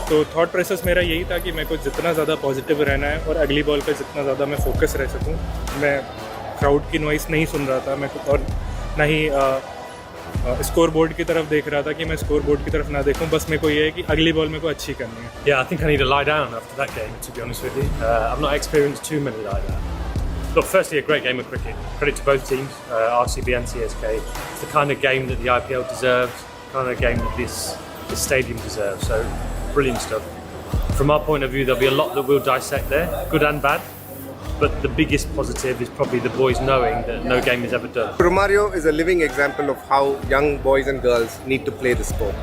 तो thought process मेरा यही था कि मेरे को जितना ज़्यादा पॉजिटिव रहना है और अगली बॉल पे जितना ज़्यादा मैं फोकस रह सकूं। मैं क्राउड की नॉइस नहीं सुन रहा था, मैं और ना ही स्कोर बोर्ड की तरफ देख रहा था कि मैं स्कोर बोर्ड की तरफ ना देखूं। बस मेरे को ये है कि अगली बॉल मेरे को अच्छी करनी है। Yeah, I think I need to lie down after that game, to be honest with you. I've not experienced too many like that. Look, firstly, a great game of cricket. Credit to both teams, RCB and CSK. It's the kind of game that the IPL deserves, the kind of game that this stadium deserves. So, brilliant stuff. From our point of view, there'll be a lot that we'll dissect there, good and bad. But the biggest positive is probably the boys knowing that no game is ever done. Romario is a living example of how young boys and girls need to play the sport.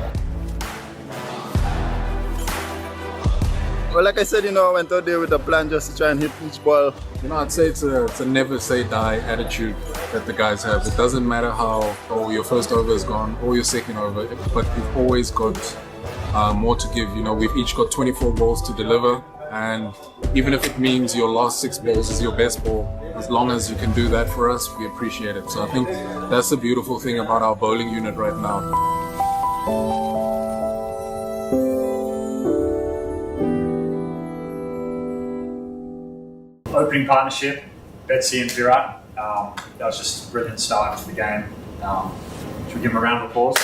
Well, like I said, I went out there with a plan just to try and hit each ball. I'd say it's a never say die attitude that the guys have. It doesn't matter how, your first over is gone or your second over, but you've always got more to give. We've each got 24 balls to deliver, and even if it means your last 6 balls is your best ball, as long as you can do that for us, we appreciate it. So I think that's the beautiful thing about our bowling unit right now. Opening partnership, Betsy and Virat. That was just a brilliant start to the game. Should we give them a round of applause?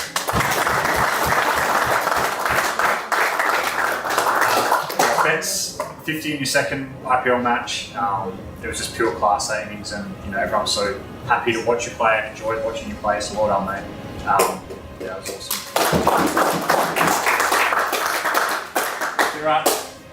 Bets, 50 in your second IPL match. It was just pure class A innings, and everyone was so happy to watch you play and enjoyed watching you play. So well done, mate. Yeah, it was awesome. Virat,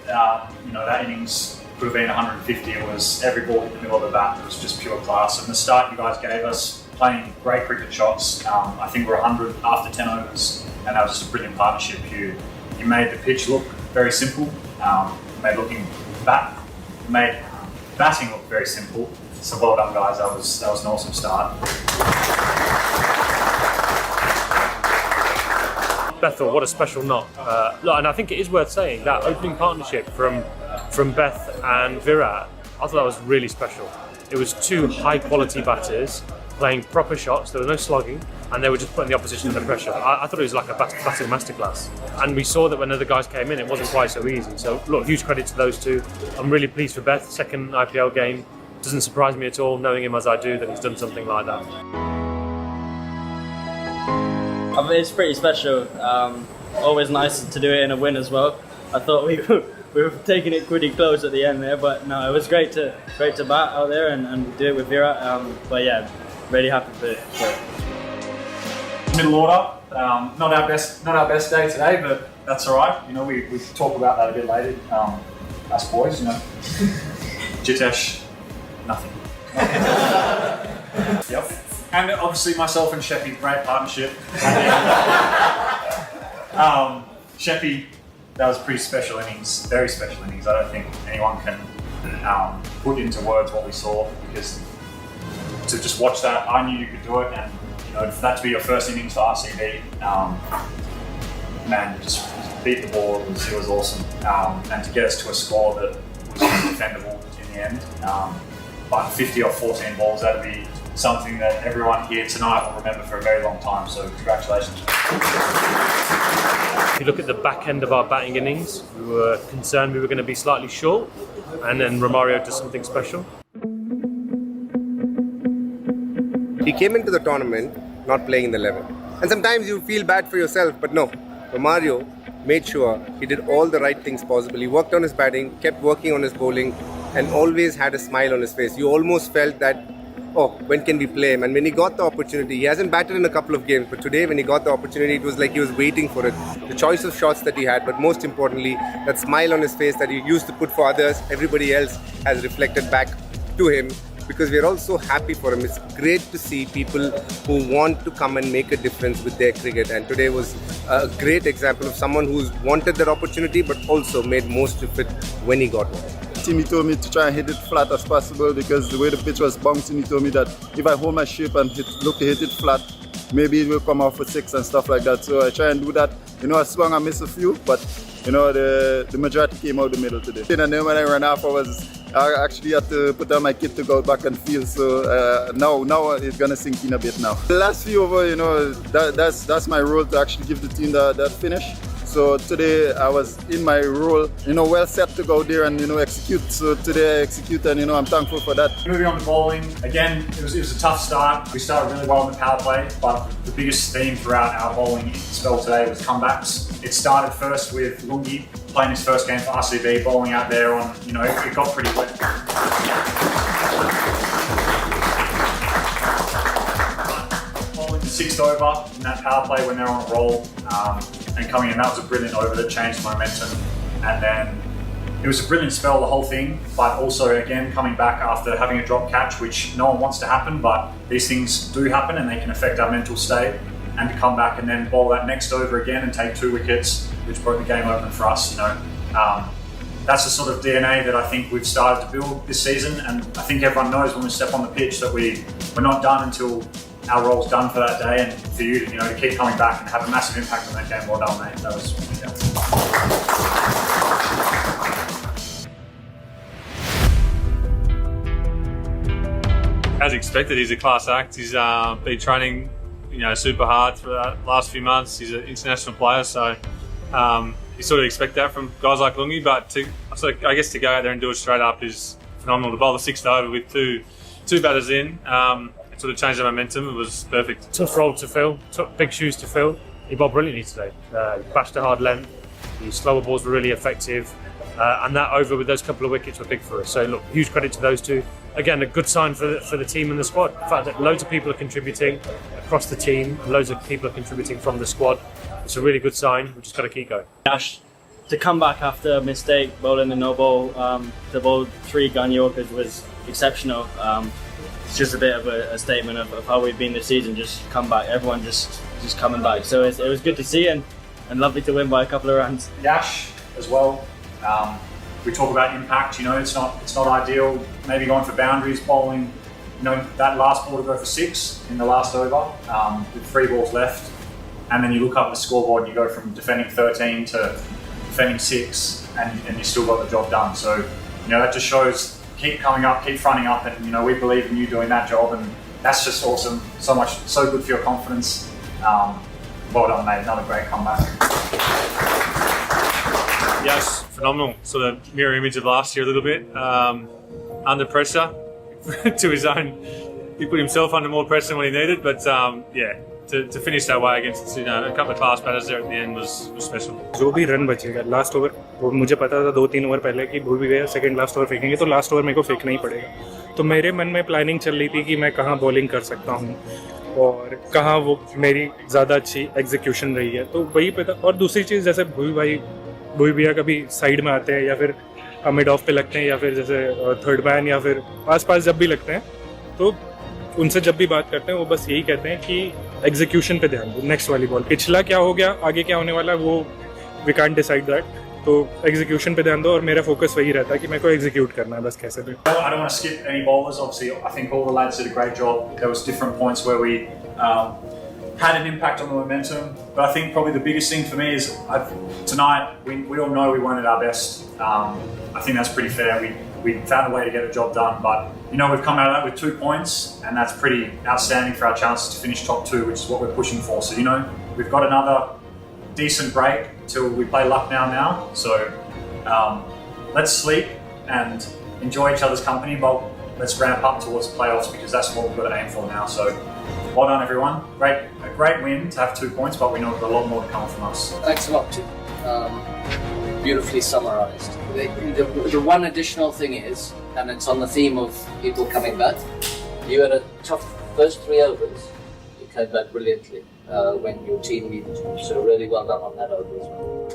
that innings could have been 150. It was every ball hit the middle of the bat. It was just pure class. And the start you guys gave us, playing great cricket shots. I think we're 100 after 10 overs, and that was just a brilliant partnership. You made the pitch look very simple. Made batting look very simple. So well done, guys. That was an awesome start. Bethel, what a special knock. Look, and I think it is worth saying that opening partnership from Beth and Virat, I thought that was really special. It was 2 high quality batters playing proper shots. There was no slogging, and they were just putting the opposition under pressure. I thought it was like a batting masterclass, and we saw that when other guys came in, it wasn't quite so easy. So look, huge credit to those 2. I'm really pleased for Beth. Second IPL game, doesn't surprise me at all, knowing him as I do, that he's done something like that. I mean, it's pretty special. Always nice to do it in a win as well. I thought we were taking it pretty close at the end there, but no, it was great to bat out there and do it with Virat. But yeah, really happy for it. Middle order, not our best day today, but that's all right. We talk about that a bit later. Us boys, Jitesh, nothing. Yep. And obviously myself and Sheppy, great partnership. Sheppy, that was pretty special innings, very special innings. I don't think anyone can put into words what we saw, because to just watch that, I knew you could do it, and for that to be your first innings for RCB, man, just beat the ball. It was awesome, and to get us to a score that was defendable in the end. But 50 or 14 balls, that'd be something that everyone here tonight will remember for a very long time. So congratulations. If you look at the back end of our batting innings, we were concerned we were going to be slightly short, and then Romario does something special. He came into the tournament not playing in the 11. And sometimes you feel bad for yourself, but no. Romario made sure he did all the right things possible. He worked on his batting, kept working on his bowling, and always had a smile on his face. You almost felt that, when can we play him? And when he got the opportunity, he hasn't batted in a couple of games, but today when he got the opportunity, it was like he was waiting for it. The choice of shots that he had, but most importantly, that smile on his face that he used to put for others, everybody else has reflected back to him, because we are all so happy for him. It's great to see people who want to come and make a difference with their cricket, and today was a great example of someone who's wanted that opportunity but also made most of it when he got one. Timmy told me to try and hit it flat as possible, because the way the pitch was bouncing, he told me that if I hold my shape and look to hit it flat, maybe he will come out for 6 and stuff like that. So I try and do that. You know, I swung, I missed a few, but you know, the majority came out the middle today. And then when I ran off, I actually had to put on my kit to go back and field. So now it's gonna sink in a bit now. The last few over, you know, that's my role to actually give the team that finish. So today I was in my role, you know, well set to go there and, you know, execute. So today I execute and, you know, I'm thankful for that. Moving on to bowling, again, it was a tough start. We started really well in the power play, but the biggest theme throughout our bowling spell today was comebacks. It started first with Lungi playing his first game for RCB, bowling out there on, you know, it got pretty wet. Bowling the 6th over in that power play when they're on a roll. And coming in, that was a brilliant over that changed momentum. And then it was a brilliant spell, the whole thing, but also again, coming back after having a drop catch, which no one wants to happen, but these things do happen and they can affect our mental state. And to come back and then bowl that next over again and take 2 wickets, which broke the game open for us, you know. That's the sort of DNA that I think we've started to build this season. And I think everyone knows when we step on the pitch that we're not done until our role's done for that day, and for you to, you know, to keep coming back and have a massive impact on that game. Well done, mate. That was, As expected, he's a class act. He's been training, you know, super hard for the last few months. He's an international player, so you sort of expect that from guys like Lungi. But I guess to go out there and do it straight up is phenomenal. To bowl the 6th over with two batters in. It sort of changed the momentum. It was perfect. Tough role to fill, tough big shoes to fill. He bowled brilliantly today. He bashed a hard length. His slower balls were really effective. And that over with those couple of wickets were big for us. So look, huge credit to those two. Again, a good sign for the team and the squad. The fact that loads of people are contributing across the team, loads of people are contributing from the squad. It's a really good sign. We've just got to keep going. Ash, to come back after a mistake, bowling the no ball, to bowl 3 gun Yorkers was exceptional. It's just a bit of a statement of how we've been this season. Just come back, everyone just coming back. So it was good to see and lovely to win by a couple of runs. Yash as well. We talk about impact. You know, it's not ideal. Maybe going for boundaries, bowling. You know, that last ball to go for 6 in the last over with 3 balls left, and then you look up at the scoreboard and you go from defending 13 to defending 6, and you still got the job done. So, you know, that just shows keep coming up, keep fronting up, and you know we believe in you doing that job, and that's just awesome. So good for your confidence. Well done, mate. Another great comeback. Yes, phenomenal. Sort of mirror image of last year a little bit. Under pressure to his own. He put himself under more pressure than what he needed, but yeah, to finish that way against, you know, a couple of class batters there at the end was special. जो भी run बचेगा last over, वो मुझे पता था 2-3 over पहले कि भूल भी गया सेकंड लास्ट ओवर फेंकेंगे तो लास्ट ओवर मेरे को फेंकना ही पड़ेगा. तो मेरे मन में प्लानिंग चल रही थी कि मैं कहाँ बॉलिंग कर सकता हूँ और कहाँ वो मेरी ज़्यादा अच्छी एग्जीक्यूशन रही है, तो वही पता. और दूसरी चीज़, जैसे भूई भैया कभी साइड में आते हैं या फिर मिड ऑफ पे लगते हैं या फिर जैसे थर्ड मैन या फिर आसपास जब भी लगते हैं, तो उनसे जब भी बात करते हैं वो बस यही कहते हैं कि एग्जीक्यूशन पे ध्यान दो. नेक्स्ट वाली बॉल, पिछला क्या हो गया, आगे क्या होने वाला है, वो वी कांट डिसाइड दैट. तो एग्जीक्यूशन पे ध्यान दो और मेरा फोकस वही रहता है कि मेरे को एग्जीक्यूट करना है बस कैसे भी. I don't want to skip any bowlers. Obviously, I think all the lads did a great job. There was different points where we had an impact on the momentum, but I think probably the biggest thing for me is tonight we all know we weren't at our best. I think that's pretty fair. We found a way to get the job done, but you know we've come out of that with 2 points, and that's pretty outstanding for our chances to finish top 2, which is what we're pushing for. So you know we've got another decent break till we play Lucknow now. So let's sleep and enjoy each other's company, but let's ramp up towards the playoffs because that's what we've got to aim for now. So well done, everyone. A great win to have 2 points, but we know there's a lot more to come from us. Thanks a lot, Tim. Beautifully summarised. The one additional thing is, and it's on the theme of people coming back, you had a tough first 3 overs. You came back brilliantly when your team needed you. So really well done on that over as well.